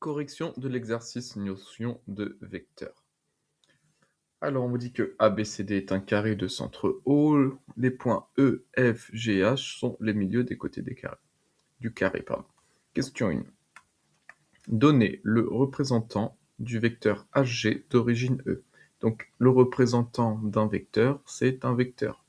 Correction de l'exercice notion de vecteur. Alors, on vous dit que ABCD est un carré de centre O. Les points E, F, G, H sont les milieux des côtés du carré. Pardon. Question 1. Donnez le représentant du vecteur HG d'origine E. Donc, le représentant d'un vecteur, c'est un vecteur.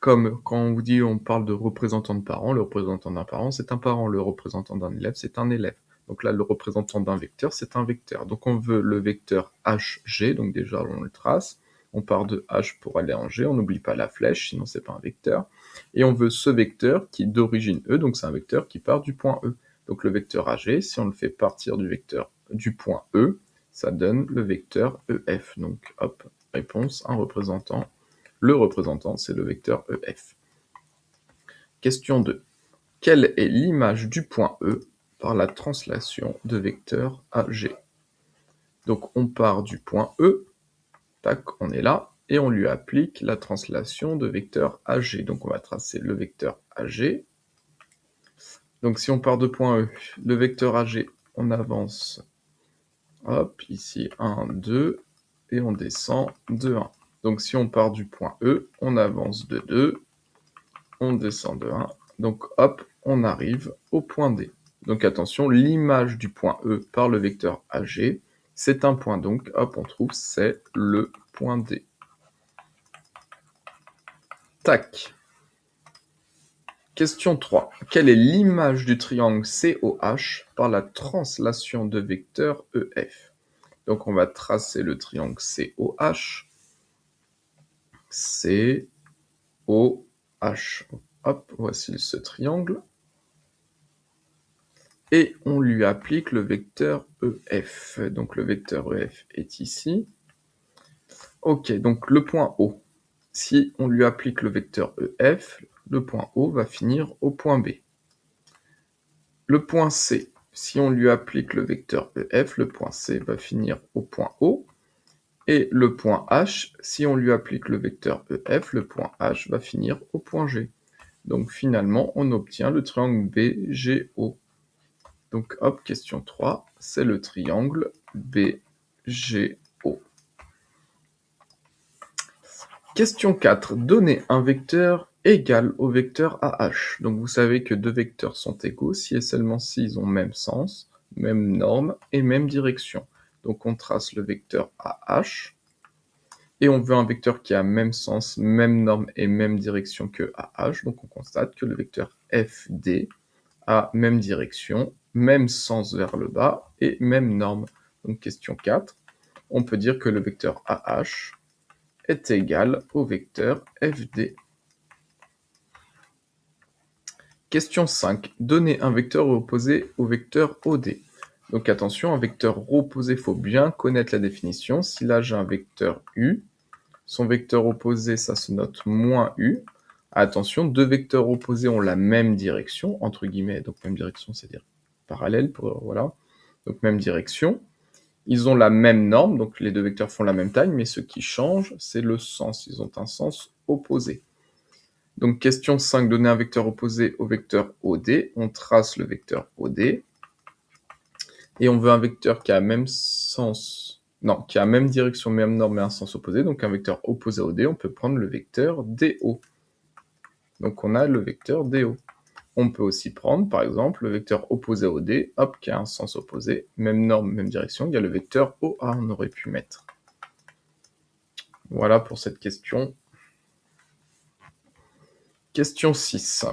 Comme quand on vous dit, on parle de représentant de parent, le représentant d'un parent, c'est un parent. Le représentant d'un élève, c'est un élève. Donc là, le représentant d'un vecteur, c'est un vecteur. Donc on veut le vecteur HG, donc déjà on le trace. On part de H pour aller en G, on n'oublie pas la flèche, sinon c'est pas un vecteur. Et on veut ce vecteur qui est d'origine E, donc c'est un vecteur qui part du point E. Donc le vecteur AG, si on le fait partir du point E, ça donne le vecteur EF. Donc hop, réponse, un représentant. Le représentant, c'est le vecteur EF. Question 2. Quelle est l'image du point E par la translation de vecteur AG? Donc on part du point E, tac, on est là, et on lui applique la translation de vecteur AG. Donc on va tracer le vecteur AG. Donc si on part de point E, le vecteur AG, on avance, hop, ici 1, 2, et on descend de 1. Donc si on part du point E, on avance de 2, on descend de 1, donc hop, on arrive au point D. Donc attention, l'image du point E par le vecteur AG, c'est un point, donc hop, on trouve, c'est le point D. Tac. Question 3. Quelle est l'image du triangle COH par la translation de vecteur EF? Donc on va tracer le triangle COH. COH. Hop, voici ce triangle. Et on lui applique le vecteur EF. Donc le vecteur EF est ici. Ok, donc le point O. Si on lui applique le vecteur EF, le point O va finir au point B. Le point C, si on lui applique le vecteur EF, le point C va finir au point O. Et le point H, si on lui applique le vecteur EF, le point H va finir au point G. Donc finalement, on obtient le triangle BGO. Donc hop, question 3, c'est le triangle BGO. Question 4, donnez un vecteur égal au vecteur AH. Donc vous savez que deux vecteurs sont égaux si et seulement s'ils ont même sens, même norme et même direction. Donc on trace le vecteur AH, et on veut un vecteur qui a même sens, même norme et même direction que AH. Donc on constate que le vecteur FD a même direction, même sens vers le bas et même norme. Donc question 4, on peut dire que le vecteur AH est égal au vecteur FD. Question 5, donnez un vecteur opposé au vecteur OD. Donc attention, un vecteur opposé, il faut bien connaître la définition. Si là j'ai un vecteur U, son vecteur opposé, ça se note moins U. Attention, deux vecteurs opposés ont la même direction, entre guillemets, donc même direction, c'est-à-dire parallèle, voilà, donc même direction. Ils ont la même norme, donc les deux vecteurs font la même taille, mais ce qui change, c'est le sens. Ils ont un sens opposé. Donc question 5, donner un vecteur opposé au vecteur OD. On trace le vecteur OD. Et on veut un vecteur qui a même sens, non, qui a même direction, même norme, mais un sens opposé. Donc un vecteur opposé au D, on peut prendre le vecteur DO. Donc on a le vecteur DO. On peut aussi prendre, par exemple, le vecteur opposé au D, hop, qui a un sens opposé, même norme, même direction. Il y a le vecteur OA, on aurait pu mettre. Voilà pour cette question. Question 6.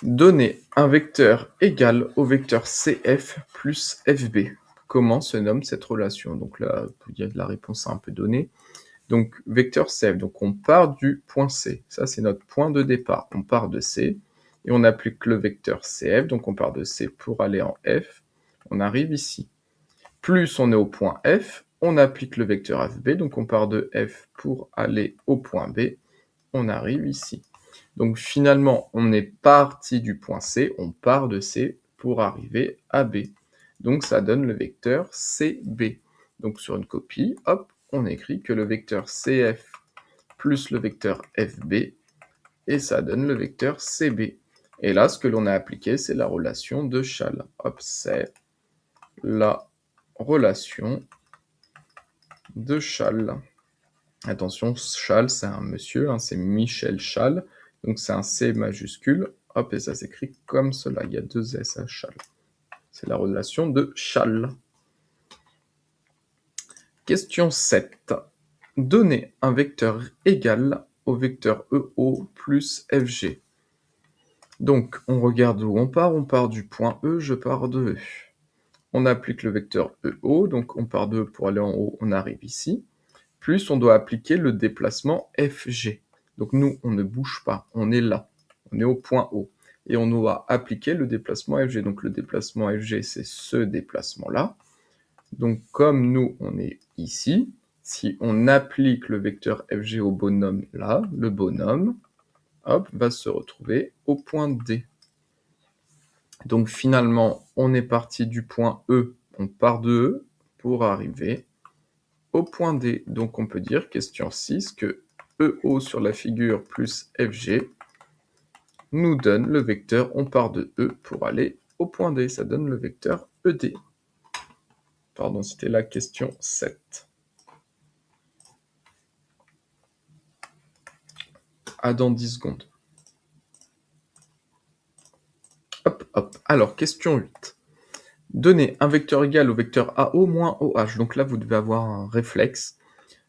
Donnez un vecteur égal au vecteur CF plus FB. Comment se nomme cette relation? Donc là, il y a de la réponse à un peu donnée. Donc vecteur CF, donc on part du point C. Ça, c'est notre point de départ. On part de C et on applique le vecteur CF. Donc on part de C pour aller en F. On arrive ici. Plus on est au point F, on applique le vecteur FB. Donc on part de F pour aller au point B. On arrive ici. Donc finalement, on est parti du point C, on part de C pour arriver à B. Donc ça donne le vecteur CB. Donc sur une copie, hop, on écrit que le vecteur CF plus le vecteur FB, et ça donne le vecteur CB. Et là, ce que l'on a appliqué, c'est la relation de Schall. Hop, c'est la relation de Schall. Attention, Schall, c'est un monsieur, hein, c'est Michel Schall. Donc c'est un C majuscule. Hop, et ça s'écrit comme cela. Il y a 2 S à Schall. C'est la relation de Schall. Question 7. Donnez un vecteur égal au vecteur EO plus FG. Donc, on regarde où on part du point E, je pars de E. On applique le vecteur EO, donc on part de E pour aller en haut, on arrive ici. Plus on doit appliquer le déplacement FG. Donc nous, on ne bouge pas, on est là, on est au point O. Et on doit appliquer le déplacement FG. Donc le déplacement FG, c'est ce déplacement-là. Donc comme nous, on est ici, si on applique le vecteur FG au bonhomme là, le bonhomme, hop, va se retrouver au point D. Donc finalement, on est parti du point E, on part de E pour arriver au point D. Donc on peut dire, question 6, que EO sur la figure plus FG nous donne le vecteur, on part de E pour aller au point D. Ça donne le vecteur ED. Pardon, c'était la question 7. À dans 10 secondes. Hop, hop. Alors, question 8. Donnez un vecteur égal au vecteur AO moins OH. Donc là, vous devez avoir un réflexe.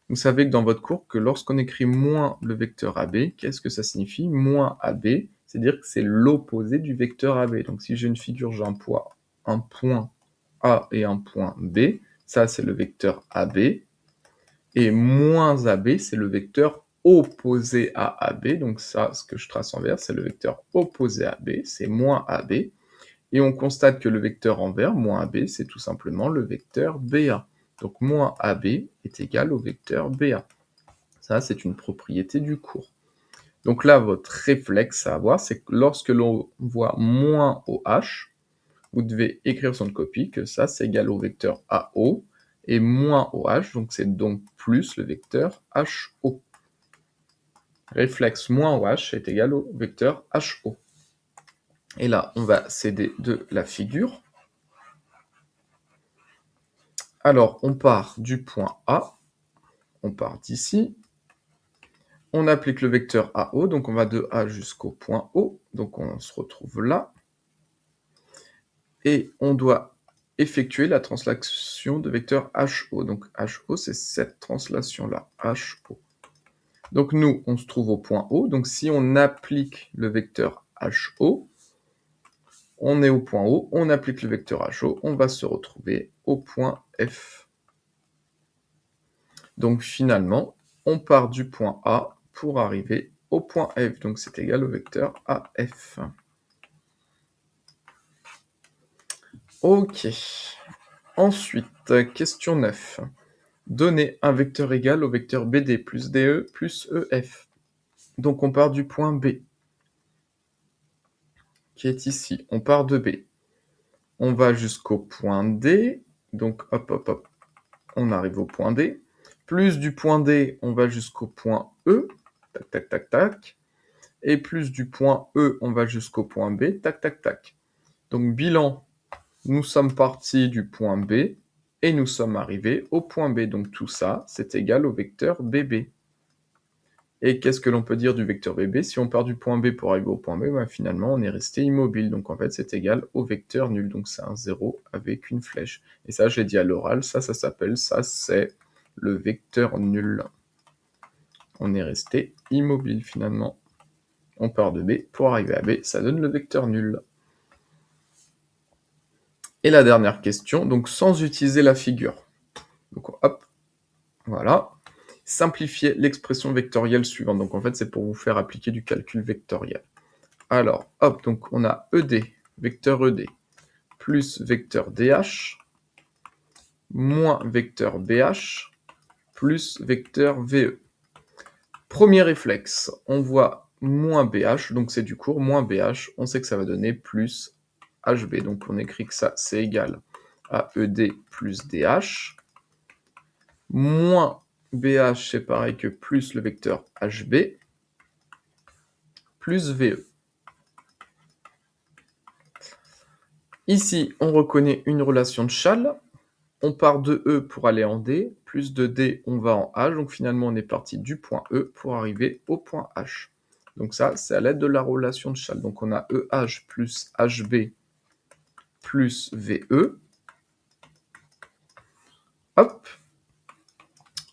Vous savez que dans votre cours, que lorsqu'on écrit moins le vecteur AB, qu'est-ce que ça signifie? Moins AB, c'est-à-dire que c'est l'opposé du vecteur AB. Donc si j'ai une figure, j'ai un point A et un point B, ça c'est le vecteur AB. Et moins AB, c'est le vecteur opposé à AB. Donc ça, ce que je trace en vert, c'est le vecteur opposé à AB, c'est moins AB. Et on constate que le vecteur en vert, moins AB, c'est tout simplement le vecteur BA. Donc moins AB est égal au vecteur BA. Ça, c'est une propriété du cours. Donc là, votre réflexe à avoir, c'est que lorsque l'on voit moins OH, vous devez écrire sur une copie que ça, c'est égal au vecteur AO, et moins OH, donc c'est donc plus le vecteur HO. Réflexe moins OH est égal au vecteur HO. Et là, on va s'aider de la figure. Alors, on part du point A, on part d'ici, on applique le vecteur AO, donc on va de A jusqu'au point O, donc on se retrouve là, et on doit effectuer la translation de vecteur HO, donc HO c'est cette translation-là, HO. Donc nous, on se trouve au point O, donc si on applique le vecteur HO, on est au point O, on applique le vecteur HO, on va se retrouver au point F. Donc finalement, on part du point A pour arriver au point F, donc c'est égal au vecteur AF. Ok. Ensuite, question 9. Donnez un vecteur égal au vecteur BD plus DE plus EF. Donc on part du point B, qui est ici. On part de B. On va jusqu'au point D. Donc hop, hop, hop. On arrive au point D. Plus du point D, on va jusqu'au point E. Tac, tac, tac, tac. Et plus du point E, on va jusqu'au point B. Tac, tac, tac. Donc bilan, nous sommes partis du point B et nous sommes arrivés au point B. Donc tout ça, c'est égal au vecteur BB. Et qu'est-ce que l'on peut dire du vecteur BB? Si on part du point B pour arriver au point B, ben finalement, on est resté immobile. Donc en fait, c'est égal au vecteur nul. Donc c'est un 0 avec une flèche. Et ça, je l'ai dit à l'oral, ça s'appelle, ça c'est le vecteur nul. On est resté immobile finalement. On part de B pour arriver à B, ça donne le vecteur nul. Et la dernière question, donc sans utiliser la figure. Donc hop, voilà. Simplifier l'expression vectorielle suivante. Donc en fait, c'est pour vous faire appliquer du calcul vectoriel. Alors, hop, donc on a ED, vecteur ED, plus vecteur DH, moins vecteur BH, plus vecteur VE. Premier réflexe, on voit moins BH, donc c'est du cours, moins BH, on sait que ça va donner plus HB. Donc on écrit que ça, c'est égal à ED plus DH, moins BH, c'est pareil que plus le vecteur HB, plus VE. Ici, on reconnaît une relation de Chasles. On part de E pour aller en D, plus de D, on va en H. Donc finalement, on est parti du point E pour arriver au point H. Donc ça, c'est à l'aide de la relation de Chasles. Donc on a EH plus HB plus VE. Hop.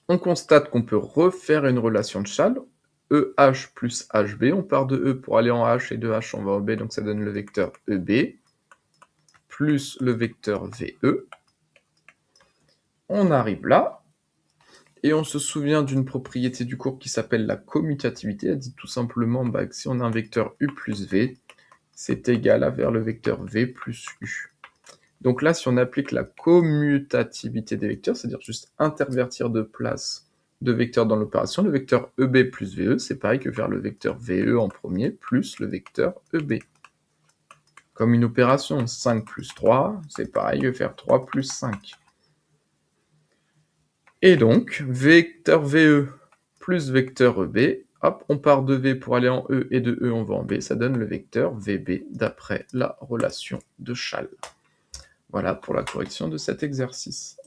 On constate qu'on peut refaire une relation de Chasles. EH plus HB, on part de E pour aller en H et de H on va en B, donc ça donne le vecteur EB, plus le vecteur VE. On arrive là, et on se souvient d'une propriété du cours qui s'appelle la commutativité. Elle dit tout simplement que si on a un vecteur U plus V, c'est égal à vers le vecteur V plus U. Donc là, si on applique la commutativité des vecteurs, c'est-à-dire juste intervertir de place de vecteurs dans l'opération, le vecteur EB plus VE, c'est pareil que faire le vecteur VE en premier, plus le vecteur EB. Comme une opération, 5 plus 3, c'est pareil que faire 3 plus 5. Et donc, vecteur VE plus vecteur EB, hop, on part de V pour aller en E, et de E on va en B, ça donne le vecteur VB d'après la relation de Chasles. Voilà pour la correction de cet exercice.